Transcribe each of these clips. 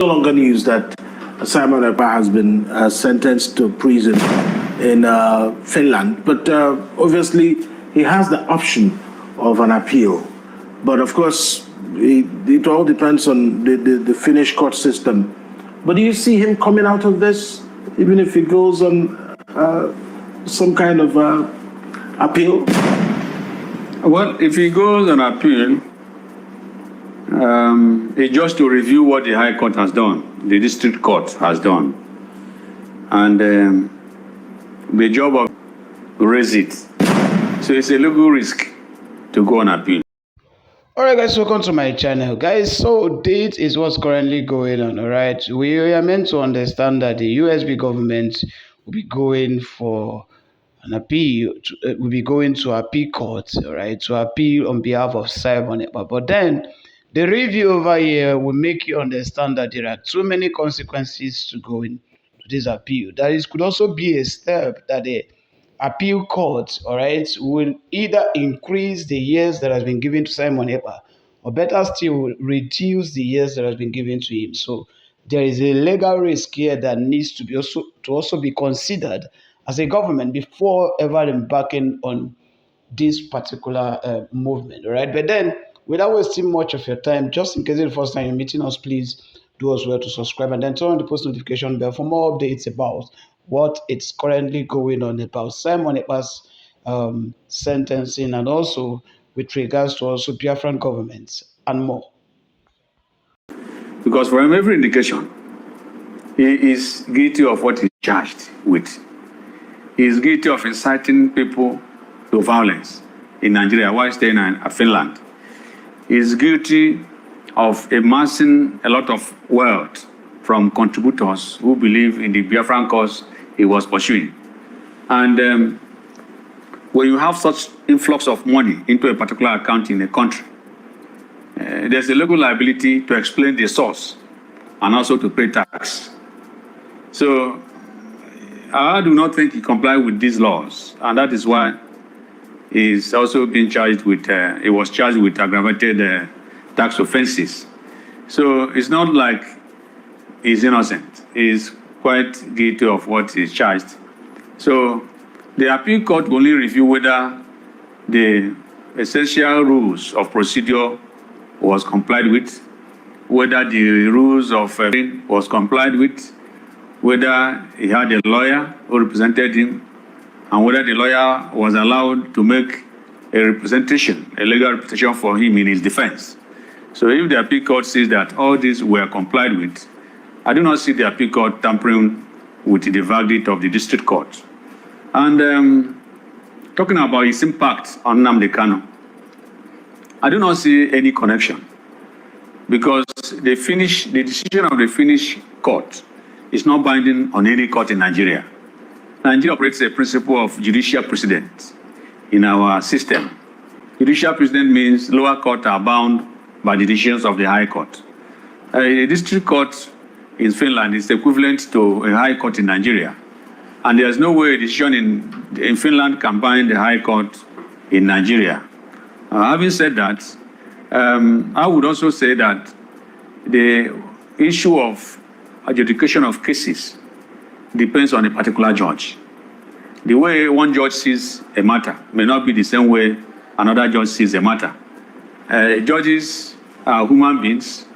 no longer news that Simon Ekpa has been sentenced to prison in Finland, but obviously he has the option of an appeal. But of course, it all depends on the Finnish court system. But do you see him coming out of this, even if he goes on some kind of appeal? Well, if he goes on appeal, it's just to review what the High Court has done, the District Court has done. And the job of raise it. So it's a legal risk to go on appeal. Alright guys, welcome to my channel. Guys, so this is what's currently going on. Alright, we are meant to understand that the USB government will be going for an appeal, will be going to appeal court, alright, to appeal on behalf of Simon Ekpa. But then the review over here will make you understand that there are too many consequences to going to this appeal. That is, could also be a step that the appeal court, all right, will either increase the years that has been given to Simon Ekpa, or better still, reduce the years that has been given to him. So there is a legal risk here that needs to be also be considered as a government before ever embarking on this particular movement, all right? But then, without wasting much of your time, just in case it's the first time you're meeting us, please do as well to subscribe and then turn on the post notification bell for more updates about what it's currently going on about Simon Ekpa's sentencing, and also with regards to also Biafran governments and more. Because from every indication, he is guilty of what he's charged with. He is guilty of inciting people to violence in Nigeria while staying in Finland. He is guilty of amassing a lot of wealth from contributors who believe in the Biafran cause he was pursuing. And when you have such influx of money into a particular account in a country, there's a legal liability to explain the source and also to pay tax. So I do not think he complied with these laws, and that is why he's also been charged with, he was charged with aggravated tax offenses. So it's not like he's innocent. He's quite guilty of what he's charged. So the appeal court will only review whether the essential rules of procedure was complied with, whether the rules of was complied with, whether he had a lawyer who represented him, and whether the lawyer was allowed to make a representation, a legal representation for him in his defense. So if the appeal court says that all these were complied with, I do not see the appeal court tampering with the verdict of the district court. And talking about its impact on Nnamdi Kanu, I do not see any connection, because the decision of the Finnish court is not binding on any court in Nigeria. Nigeria operates a principle of judicial precedent in our system. Judicial precedent means lower courts are bound by the decisions of the high court. A district court in Finland is equivalent to a high court in Nigeria. And there's no way a decision in Finland can bind the high court in Nigeria. Having said that, I would also say that the issue of adjudication of cases depends on a particular judge. The way one judge sees a matter may not be the same way another judge sees a matter. Judges are human beings,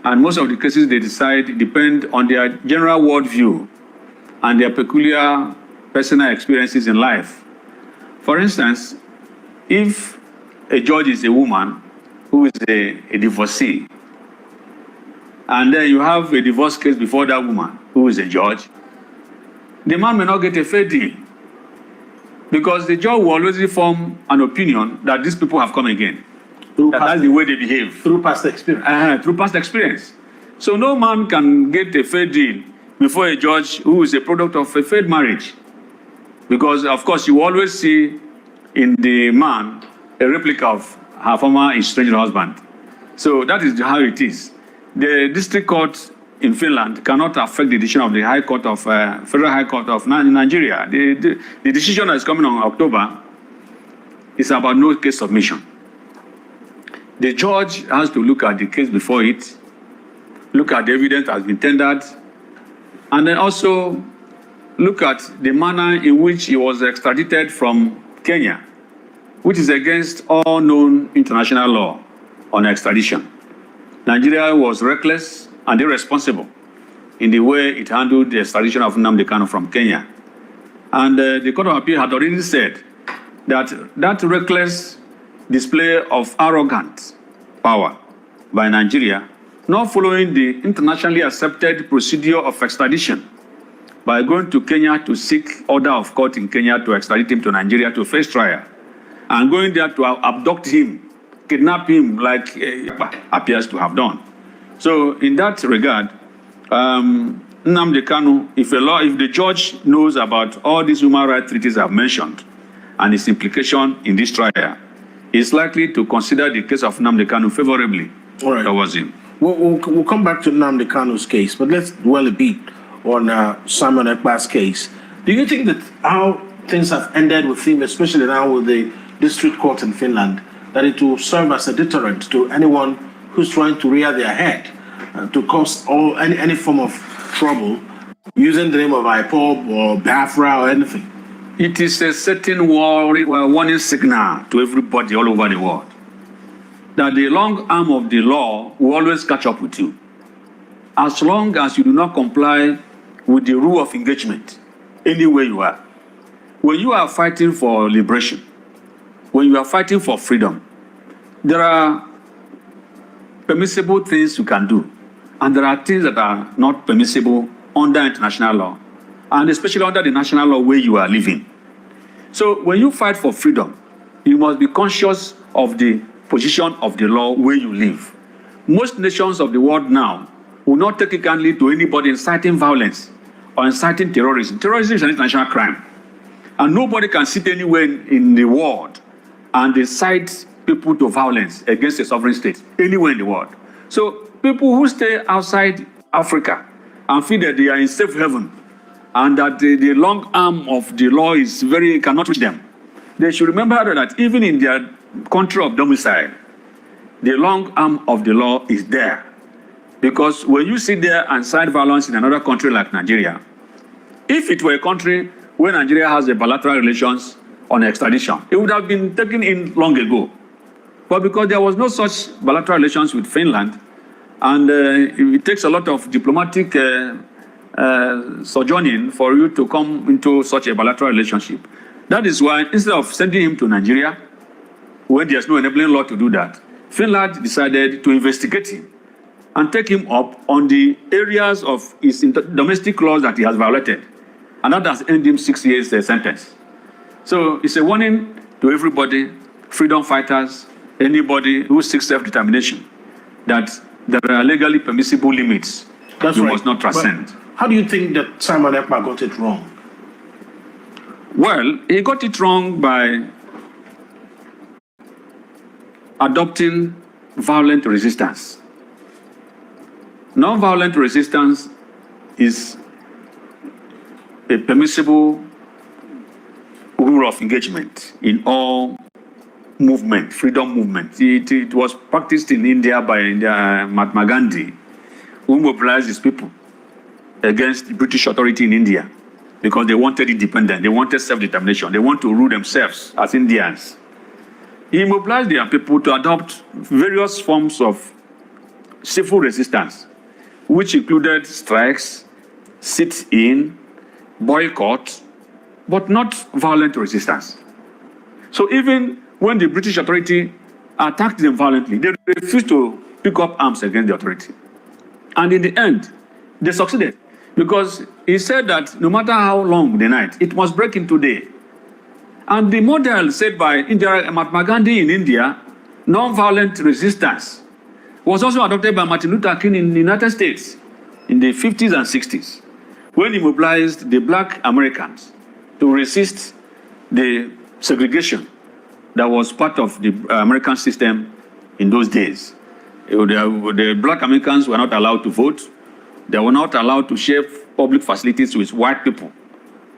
and most of the cases they decide depend on their general worldview and their peculiar personal experiences in life. For instance, if a judge is a woman who is a divorcee, and then you have a divorce case before that woman who is a judge, the man may not get a fair deal, because the judge will always form an opinion that these people have come again. That's the way they behave. Through past experience. Through past experience. So no man can get a fair deal before a judge who is a product of a failed marriage. Because, of course, you always see in the man a replica of her former estranged husband. So that is how it is. The district court in Finland cannot affect the decision of the High Court of Federal High Court of Nigeria. The decision that is coming on October is about no case submission. The judge has to look at the case before it, look at the evidence that has been tendered, and then also look at the manner in which he was extradited from Kenya, which is against all known international law on extradition. Nigeria was reckless and irresponsible in the way it handled the extradition of Nnamdi Kanu from Kenya. And the Court of Appeal had already said that that reckless display of arrogant power by Nigeria, not following the internationally accepted procedure of extradition by going to Kenya to seek order of court in Kenya to extradite him to Nigeria to face trial, and going there to abduct him, kidnap him like appears to have done. So in that regard, Nnamdi Kanu, if the judge knows about all these human rights treaties I've mentioned and its implication in this trial, is likely to consider the case of Nnamdi Kanu favorably towards him. We'll come back to Nnamdi Kanu's case, but let's dwell a bit on Simon Ekpa's case. Do you think that how things have ended with him, especially now with the district court in Finland, that it will serve as a deterrent to anyone who's trying to rear their head to cause any form of trouble using the name of IPOB or Biafra or anything? It is a certain warning signal to everybody all over the world that the long arm of the law will always catch up with you. As long as you do not comply with the rule of engagement, anywhere you are. When you are fighting for liberation, when you are fighting for freedom, there are permissible things you can do, and there are things that are not permissible under international law, and especially under the national law where you are living. So when you fight for freedom, you must be conscious of the position of the law where you live. Most nations of the world now will not take it kindly to anybody inciting violence or inciting terrorism. Terrorism is an international crime, and nobody can sit anywhere in the world and incite people to violence against a sovereign state, anywhere in the world. So people who stay outside Africa and feel that they are in safe haven and that the long arm of the law cannot reach them, they should remember that even in their country of domicile, the long arm of the law is there. Because when you sit there and incite violence in another country like Nigeria, if it were a country where Nigeria has a bilateral relations on extradition, it would have been taken in long ago. But because there was no such bilateral relations with Finland, and it takes a lot of diplomatic sojourning for you to come into such a bilateral relationship. That is why, instead of sending him to Nigeria, where there's no enabling law to do that, Finland decided to investigate him and take him up on the areas of his domestic laws that he has violated. And that has ended him 6 years sentence. So it's a warning to everybody, freedom fighters, anybody who seeks self-determination, that there are legally permissible limits you must not transcend. But how do you think that Simon Ekpa got it wrong? Well, he got it wrong by adopting violent resistance. Non-violent resistance is a permissible rule of engagement in all movement, freedom movement. It was practiced in India by Mahatma Gandhi, who mobilized his people against the British authority in India because they wanted independence, they wanted self-determination, they want to rule themselves as Indians. He mobilized their people to adopt various forms of civil resistance, which included strikes, sit-in, boycott, but not violent resistance. So even when the British authority attacked them violently, they refused to pick up arms against the authority. And in the end, they succeeded because he said that no matter how long the night, it must break into day. And the model set by Mahatma Gandhi in India, non-violent resistance, was also adopted by Martin Luther King in the United States in the 50s and 60s, when he mobilized the black Americans to resist the segregation that was part of the American system in those days. The black Americans were not allowed to vote. They were not allowed to share public facilities with white people.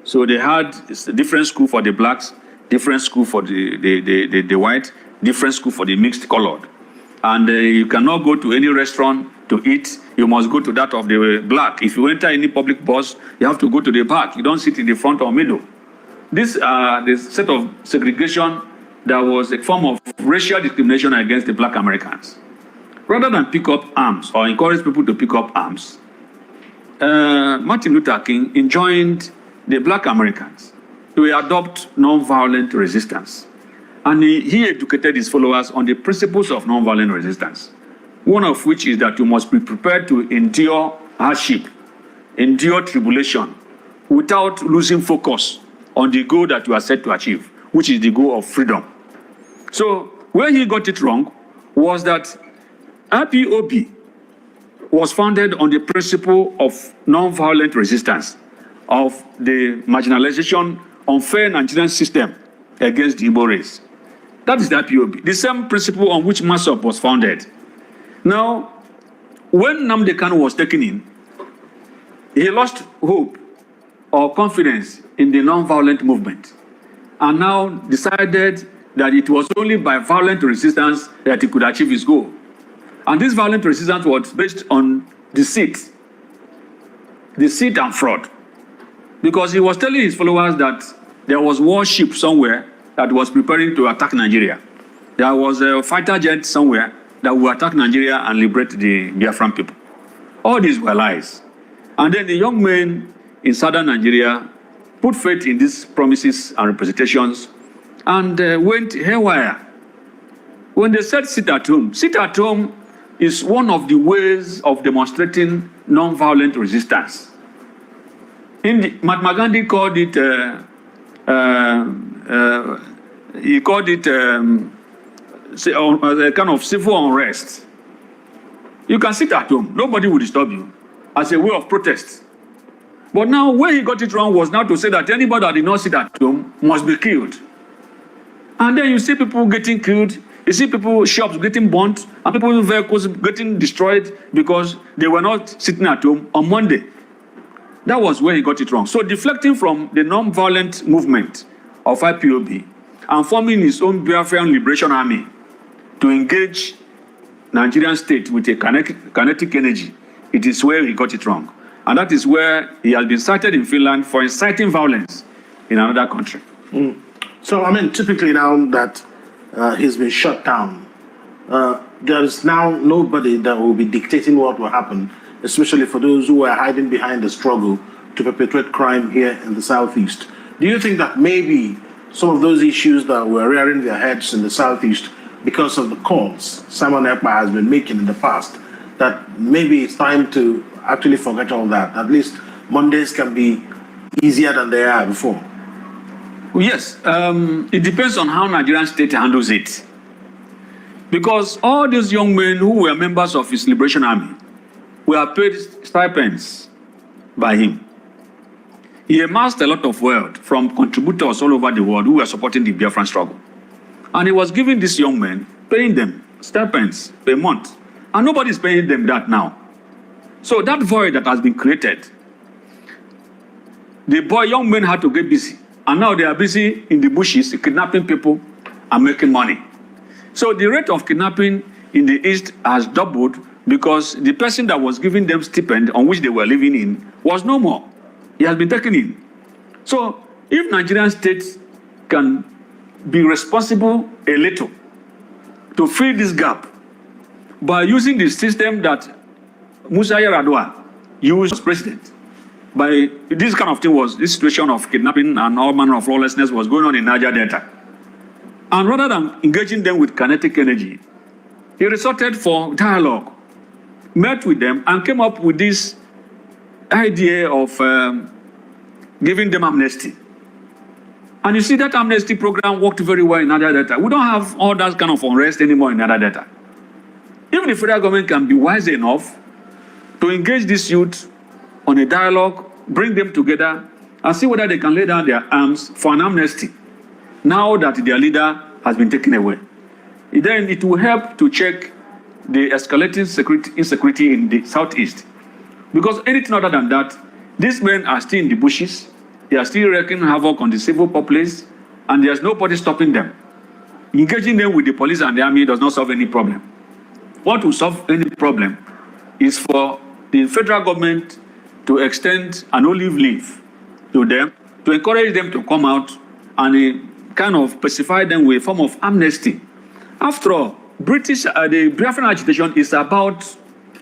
So they had a different school for the blacks, different school for the white, different school for the mixed colored. And you cannot go to any restaurant to eat you must go to that of the black. If you enter any public bus, you have to go to the back. You don't sit in the front or middle. This set of segregation that was a form of racial discrimination against the black Americans. Rather than pick up arms or encourage people to pick up arms, Martin Luther King enjoined the black Americans to adopt nonviolent resistance. And he educated his followers on the principles of nonviolent resistance, one of which is that you must be prepared to endure hardship, endure tribulation, without losing focus on the goal that you are set to achieve, which is the goal of freedom. So where he got it wrong was that IPOB was founded on the principle of nonviolent resistance, of the marginalization, unfair Nigerian system against the Igbo race. That is the IPOB, the same principle on which MASOP was founded. Now, when Nnamdi Kanu was taken in, he lost hope or confidence in the nonviolent movement, and now decided that it was only by violent resistance that he could achieve his goal. And this violent resistance was based on deceit and fraud. Because he was telling his followers that there was warship somewhere that was preparing to attack Nigeria. There was a fighter jet somewhere that would attack Nigeria and liberate the Biafran people. All these were lies. And then the young men in southern Nigeria put faith in these promises and representations and went haywire. When they said sit at home is one of the ways of demonstrating nonviolent resistance. Mahatma Gandhi called it, a kind of civil unrest. You can sit at home, nobody will disturb you, as a way of protest. But now, where he got it wrong was now to say that anybody that did not sit at home must be killed. And then you see people getting killed, you see people, shops getting burnt, and people's vehicles getting destroyed because they were not sitting at home on Monday. That was where he got it wrong. So deflecting from the non-violent movement of IPOB and forming his own Biafran Liberation Army to engage Nigerian state with a kinetic energy, it is where he got it wrong. And that is where he has been cited in Finland for inciting violence in another country. So, I mean, typically now that he's been shut down, there is now nobody that will be dictating what will happen, especially for those who are hiding behind the struggle to perpetrate crime here in the Southeast. Do you think that maybe some of those issues that were rearing their heads in the Southeast because of the calls Simon Ekpa has been making in the past, that maybe it's time to actually forget all that? At least Mondays can be easier than they are before. Yes, it depends on how Nigerian state handles it. Because all these young men who were members of his Liberation Army were paid stipends by him. He amassed a lot of wealth from contributors all over the world who were supporting the Biafran struggle. And he was giving these young men, paying them stipends per month. And nobody's paying them that now. So that void that has been created, the young men had to get busy. And now they are busy in the bushes, kidnapping people and making money. So the rate of kidnapping in the East has doubled because the person that was giving them stipend on which they were living in was no more. He has been taken in. So if Nigerian state can be responsible a little to fill this gap by using the system that Musa Yar'Adua used as president, by this kind of thing was, this situation of kidnapping and all manner of lawlessness was going on in Niger Delta. And rather than engaging them with kinetic energy, he resorted for dialogue, met with them, and came up with this idea of giving them amnesty. And you see that amnesty program worked very well in Niger Delta. We don't have all that kind of unrest anymore in Niger Delta. If the federal government can be wise enough to engage this youth on a dialogue, bring them together, and see whether they can lay down their arms for an amnesty now that their leader has been taken away. Then it will help to check the escalating insecurity in the Southeast. Because anything other than that, these men are still in the bushes, they are still wreaking havoc on the civil populace, and there's nobody stopping them. Engaging them with the police and the army does not solve any problem. What will solve any problem is for the federal government to extend an olive leaf to them, to encourage them to come out and kind of pacify them with a form of amnesty. After all, the Biafran agitation is about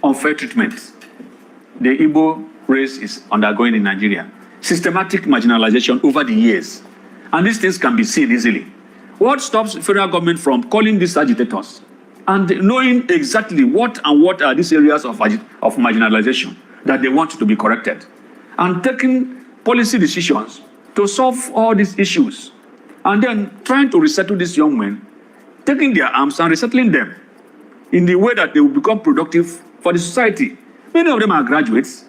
unfair treatment the Igbo race is undergoing in Nigeria. Systematic marginalization over the years. And these things can be seen easily. What stops the federal government from calling these agitators and knowing exactly what are these areas of marginalization that they want to be corrected, and taking policy decisions to solve all these issues, and then trying to resettle these young men, taking their arms and resettling them in the way that they will become productive for the society. Many of them are graduates.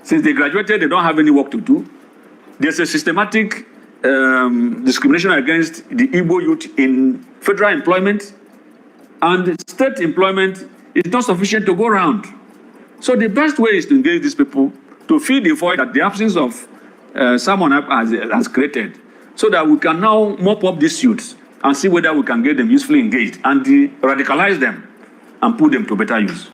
Since they graduated, they don't have any work to do. There's a systematic discrimination against the Igbo youth in federal employment, and state employment is not sufficient to go around. So the best way is to engage these people to fill the void that the absence of someone has created, so that we can now mop up these youths and see whether we can get them usefully engaged and radicalize them and put them to better use.